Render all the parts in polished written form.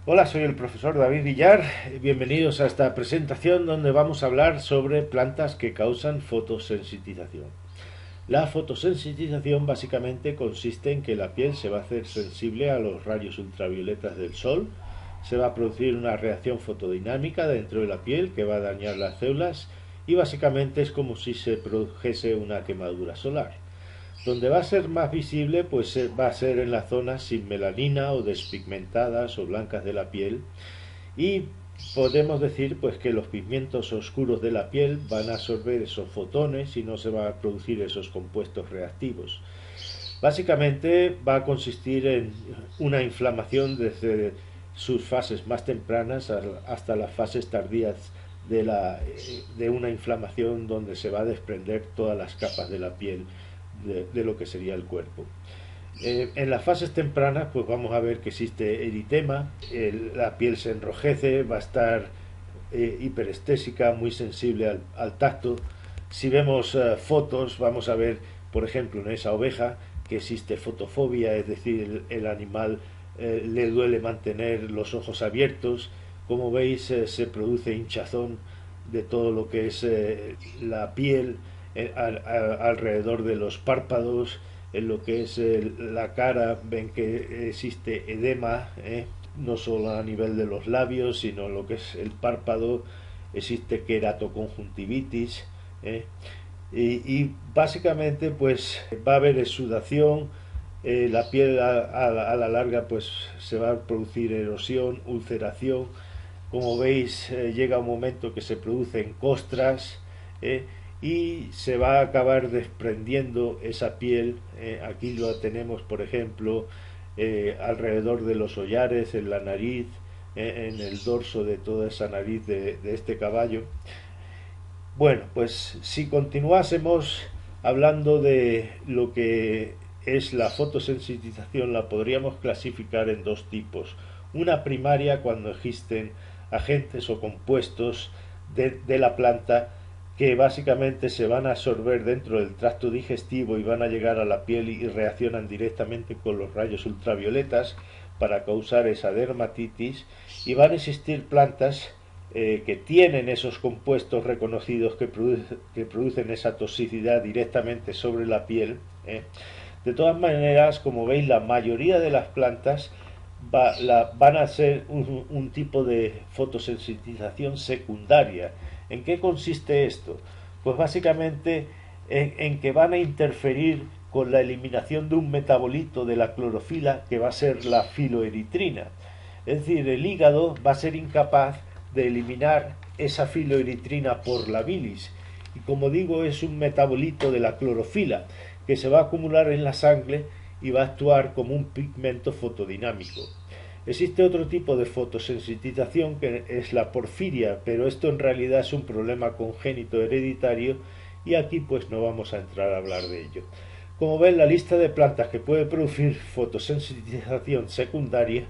Hola, soy el profesor David Villar. Bienvenidos a esta presentación donde vamos a hablar sobre plantas que causan fotosensitización. La fotosensitización básicamente consiste en que la piel se va a hacer sensible a los rayos ultravioletas del sol, se va a producir una reacción fotodinámica dentro de la piel que va a dañar las células y básicamente es como si se produjese una quemadura solar. Donde va a ser más visible, pues va a ser en las zonas sin melanina o despigmentadas o blancas de la piel. Y podemos decir pues que los pigmentos oscuros de la piel van a absorber esos fotones y no se van a producir esos compuestos reactivos. Básicamente va a consistir en una inflamación desde sus fases más tempranas hasta las fases tardías de una inflamación donde se va a desprender todas las capas de la piel de lo que sería el cuerpo. En las fases tempranas pues vamos a ver que existe eritema, la piel se enrojece, va a estar hiperestésica, muy sensible al tacto. Si vemos fotos vamos a ver, por ejemplo, en esa oveja que existe fotofobia, es decir, el animal le duele mantener los ojos abiertos. Como veis se produce hinchazón de todo lo que es la piel alrededor de los párpados, en lo que es la cara, ven que existe edema, no solo a nivel de los labios, sino en lo que es el párpado, existe queratoconjuntivitis, y básicamente pues va a haber exudación, la piel a la larga pues se va a producir erosión, ulceración. Como veis llega un momento que se producen costras, eh, y se va a acabar desprendiendo esa piel. Aquí lo tenemos, por ejemplo, alrededor de los hollares, en la nariz, en el dorso de toda esa nariz de este caballo. Bueno, pues si continuásemos hablando de lo que es la fotosensitización, la podríamos clasificar en dos tipos. Una primaria, cuando existen agentes o compuestos de la planta que básicamente se van a absorber dentro del tracto digestivo y van a llegar a la piel y reaccionan directamente con los rayos ultravioletas para causar esa dermatitis, y van a existir plantas que tienen esos compuestos reconocidos que producen esa toxicidad directamente sobre la piel. De todas maneras, como veis, la mayoría de las plantas van a ser un tipo de fotosensitización secundaria. ¿En qué consiste esto? Pues básicamente en que van a interferir con la eliminación de un metabolito de la clorofila que va a ser la filoeritrina. Es decir, el hígado va a ser incapaz de eliminar esa filoeritrina por la bilis. Y como digo, es un metabolito de la clorofila que se va a acumular en la sangre y va a actuar como un pigmento fotodinámico. Existe otro tipo de fotosensitización que es la porfiria, pero esto en realidad es un problema congénito hereditario y aquí pues no vamos a entrar a hablar de ello. Como ven, la lista de plantas que puede producir fotosensitización secundaria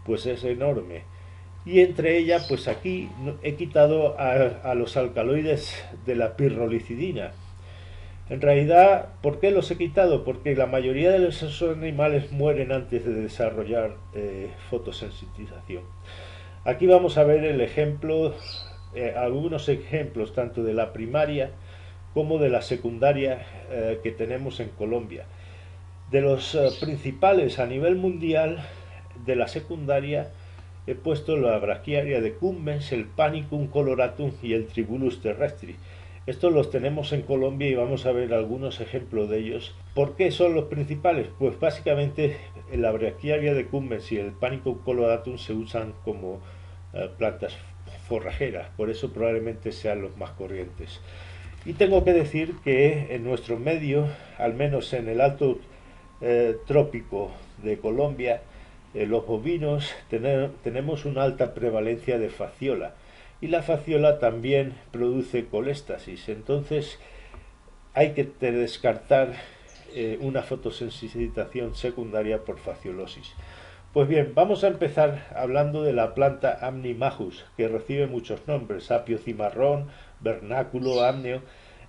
pues es enorme. Y entre ellas, pues aquí he quitado a los alcaloides de la pirrolicidina. En realidad, ¿por qué los he quitado? Porque la mayoría de esos animales mueren antes de desarrollar fotosensitización. Aquí vamos a ver el ejemplo, algunos ejemplos tanto de la primaria como de la secundaria que tenemos en Colombia. De los principales a nivel mundial de la secundaria he puesto la Brachiaria decumbens, el Panicum coloratum y el Tribulus terrestri. Estos los tenemos en Colombia y vamos a ver algunos ejemplos de ellos. ¿Por qué son los principales? Pues básicamente la Brachiaria decumbens y el Panicum coloratum se usan como plantas forrajeras, por eso probablemente sean los más corrientes. Y tengo que decir que en nuestro medio, al menos en el alto trópico de Colombia, los bovinos tenemos una alta prevalencia de fasciola y la fasciola también produce coléstasis. Entonces hay que descartar una fotosensitización secundaria por fasciolosis. Pues bien, vamos a empezar hablando de la planta Amnimajus, que recibe muchos nombres: apio cimarrón, vernáculo, amnio.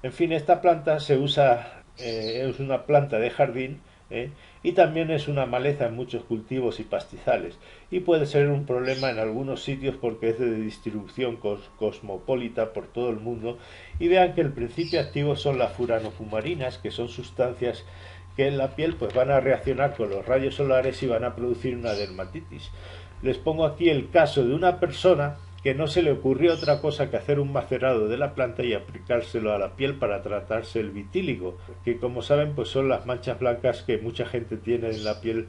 En fin, esta planta se usa, es una planta de jardín ¿eh? Y también es una maleza en muchos cultivos y pastizales, y puede ser un problema en algunos sitios porque es de distribución cosmopolita por todo el mundo. Y vean que el principio activo son las furanofumarinas, que son sustancias que en la piel pues van a reaccionar con los rayos solares y van a producir una dermatitis. Les pongo aquí el caso de una persona que no se le ocurrió otra cosa que hacer un macerado de la planta y aplicárselo a la piel para tratarse el vitíligo, que como saben pues son las manchas blancas que mucha gente tiene en la piel,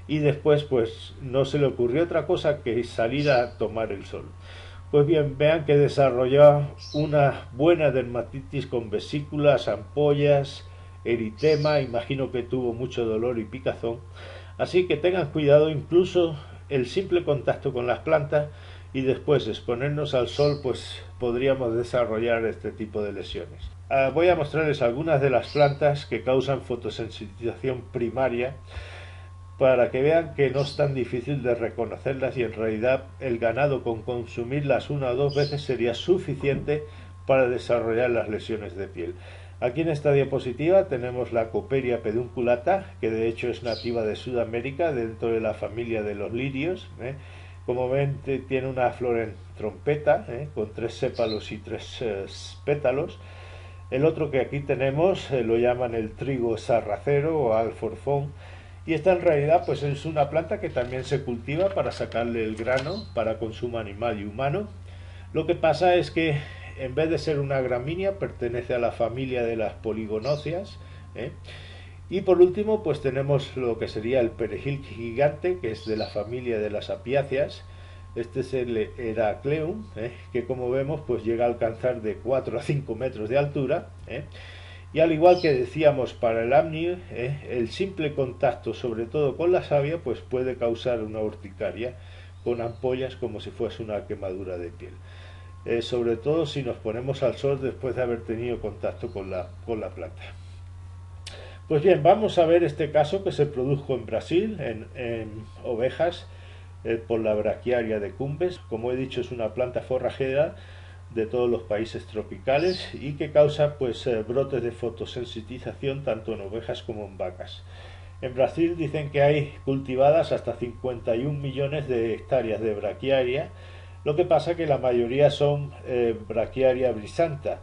y después pues no se le ocurrió otra cosa que salir a tomar el sol. Pues bien, vean que desarrolló una buena dermatitis con vesículas, ampollas, eritema, imagino que tuvo mucho dolor y picazón. Así que tengan cuidado, incluso el simple contacto con las plantas y después exponernos al sol, pues podríamos desarrollar este tipo de lesiones. Voy a mostrarles algunas de las plantas que causan fotosensitización primaria para que vean que no es tan difícil de reconocerlas, y en realidad el ganado con consumirlas una o dos veces sería suficiente para desarrollar las lesiones de piel. Aquí en esta diapositiva tenemos la Coppelia pedunculata, que de hecho es nativa de Sudamérica, dentro de la familia de los lirios. Como ven, tiene una flor en trompeta, con 3 sépalos y 3 pétalos. El otro que aquí tenemos lo llaman el trigo sarracero o alforfón, y esta en realidad pues es una planta que también se cultiva para sacarle el grano para consumo animal y humano. Lo que pasa es que en vez de ser una gramínea pertenece a la familia de las poligonóceas, ¿eh? Y por último pues tenemos lo que sería el perejil gigante, que es de la familia de las apiáceas. Este es el Heracleum, que como vemos pues llega a alcanzar de 4 a 5 metros de altura, y al igual que decíamos para el amnio, el simple contacto sobre todo con la savia pues puede causar una urticaria con ampollas como si fuese una quemadura de piel, sobre todo si nos ponemos al sol después de haber tenido contacto con la planta. Pues bien, vamos a ver este caso que se produjo en Brasil, en ovejas, por la Brachiaria decumbens. Como he dicho, es una planta forrajera de todos los países tropicales y que causa pues brotes de fotosensitización tanto en ovejas como en vacas. En Brasil dicen que hay cultivadas hasta 51 millones de hectáreas de Brachiaria. Lo que pasa que la mayoría son Brachiaria brisanta.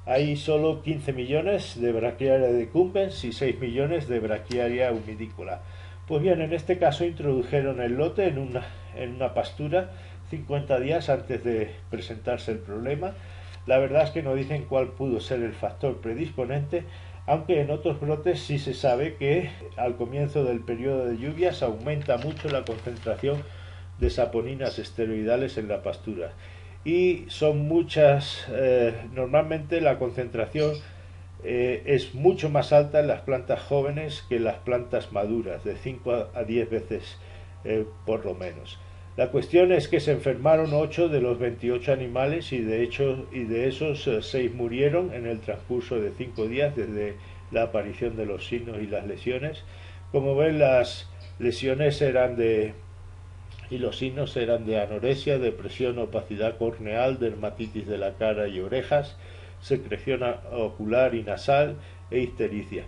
Hay solo 15 millones de Brachiaria decumbens y 6 millones de Brachiaria humidícola. Pues bien, en este caso introdujeron el lote en una pastura 50 días antes de presentarse el problema. La verdad es que no dicen cuál pudo ser el factor predisponente, aunque en otros brotes sí se sabe que al comienzo del periodo de lluvias aumenta mucho la concentración de saponinas esteroidales en la pastura. Y son muchas, normalmente la concentración es mucho más alta en las plantas jóvenes que en las plantas maduras, de 5 a 10 veces por lo menos. La cuestión es que se enfermaron 8 de los 28 animales y de esos 6 murieron en el transcurso de 5 días desde la aparición de los signos y las lesiones. Como ven, las lesiones y los signos eran de anorexia, depresión, opacidad corneal, dermatitis de la cara y orejas, secreción ocular y nasal e ictericia.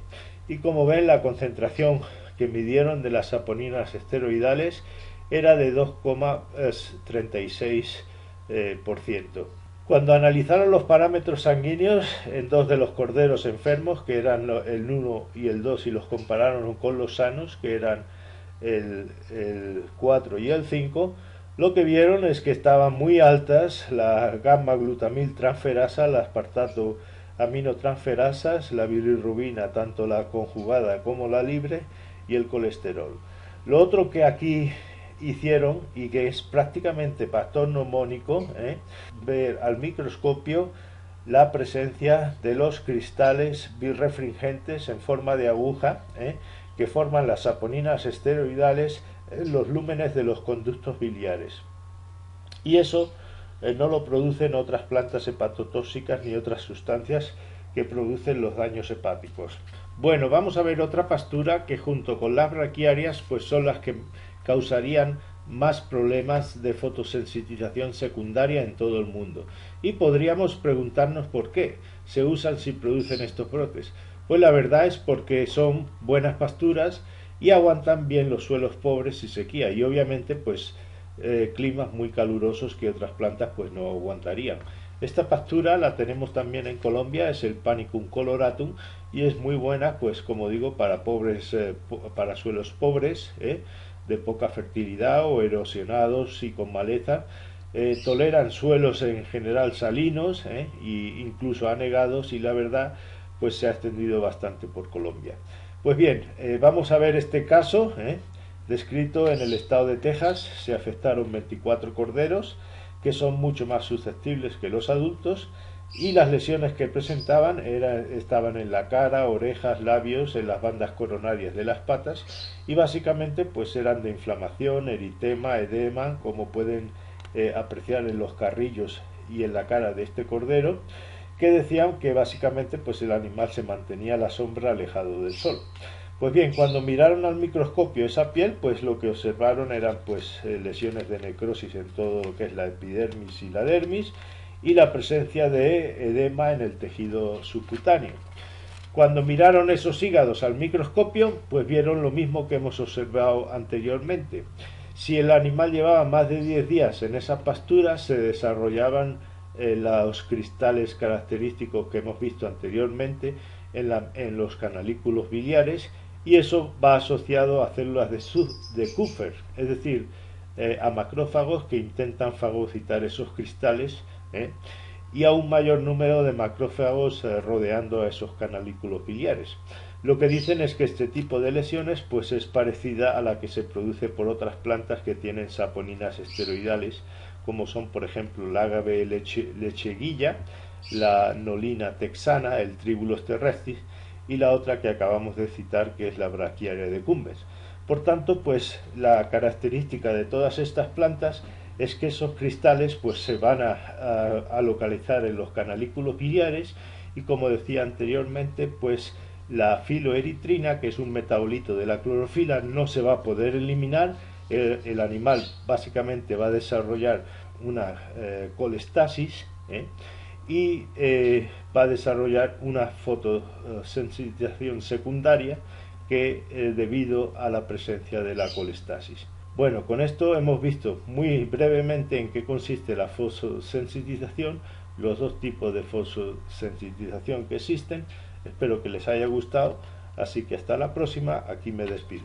Y como ven, la concentración que midieron de las saponinas esteroidales era de 2,36%. Cuando analizaron los parámetros sanguíneos en 2 de los corderos enfermos, que eran el 1 y el 2, y los compararon con los sanos, que eran el 4 y el 5, lo que vieron es que estaban muy altas la gamma glutamil transferasa, la aspartato aminotransferasas, la bilirrubina, tanto la conjugada como la libre, y el colesterol. Lo otro que aquí hicieron, y que es prácticamente factor mnemónico, ver al microscopio la presencia de los cristales birrefringentes en forma de aguja, que forman las saponinas esteroidales en los lúmenes de los conductos biliares. Y eso no lo producen otras plantas hepatotóxicas ni otras sustancias que producen los daños hepáticos. Bueno, vamos a ver otra pastura que junto con las braquiarias pues son las que causarían más problemas de fotosensitización secundaria en todo el mundo. Y podríamos preguntarnos por qué se usan si producen estos brotes. Pues la verdad es porque son buenas pasturas y aguantan bien los suelos pobres y sequía, y obviamente pues climas muy calurosos que otras plantas pues no aguantarían. Esta pastura la tenemos también en Colombia, es el Panicum coloratum, y es muy buena pues como digo para pobres para suelos pobres, de poca fertilidad o erosionados y con maleza. Toleran suelos en general salinos, e incluso anegados, y la verdad pues se ha extendido bastante por Colombia. Pues bien, vamos a ver este caso, descrito en el estado de Texas. Se afectaron 24 corderos, que son mucho más susceptibles que los adultos, y las lesiones que presentaban estaban en la cara, orejas, labios, en las bandas coronarias de las patas, y básicamente pues eran de inflamación, eritema, edema, como pueden apreciar en los carrillos y en la cara de este cordero, que decían que básicamente pues el animal se mantenía a la sombra, alejado del sol. Pues bien, cuando miraron al microscopio esa piel, pues lo que observaron eran pues lesiones de necrosis en todo lo que es la epidermis y la dermis, y la presencia de edema en el tejido subcutáneo. Cuando miraron esos hígados al microscopio, pues vieron lo mismo que hemos observado anteriormente. Si el animal llevaba más de 10 días en esa pastura, se desarrollaban los cristales característicos que hemos visto anteriormente en los canalículos biliares, y eso va asociado a células de Kupffer, es decir, a macrófagos que intentan fagocitar esos cristales, y a un mayor número de macrófagos rodeando a esos canalículos biliares. Lo que dicen es que este tipo de lesiones pues es parecida a la que se produce por otras plantas que tienen saponinas esteroidales, como son por ejemplo la agave lecheguilla, la nolina texana, el Tribulus terrestris, y la otra que acabamos de citar, que es la Brachiaria decumbens. Por tanto, pues la característica de todas estas plantas es que esos cristales pues se van a localizar en los canalículos biliares, y como decía anteriormente, pues la filoeritrina, que es un metabolito de la clorofila, no se va a poder eliminar. El animal básicamente va a desarrollar una colestasis, y va a desarrollar una fotosensitización secundaria que debido a la presencia de la colestasis. Bueno, con esto hemos visto muy brevemente en qué consiste la fotosensitización, los dos tipos de fotosensitización que existen. Espero que les haya gustado, así que hasta la próxima. Aquí me despido.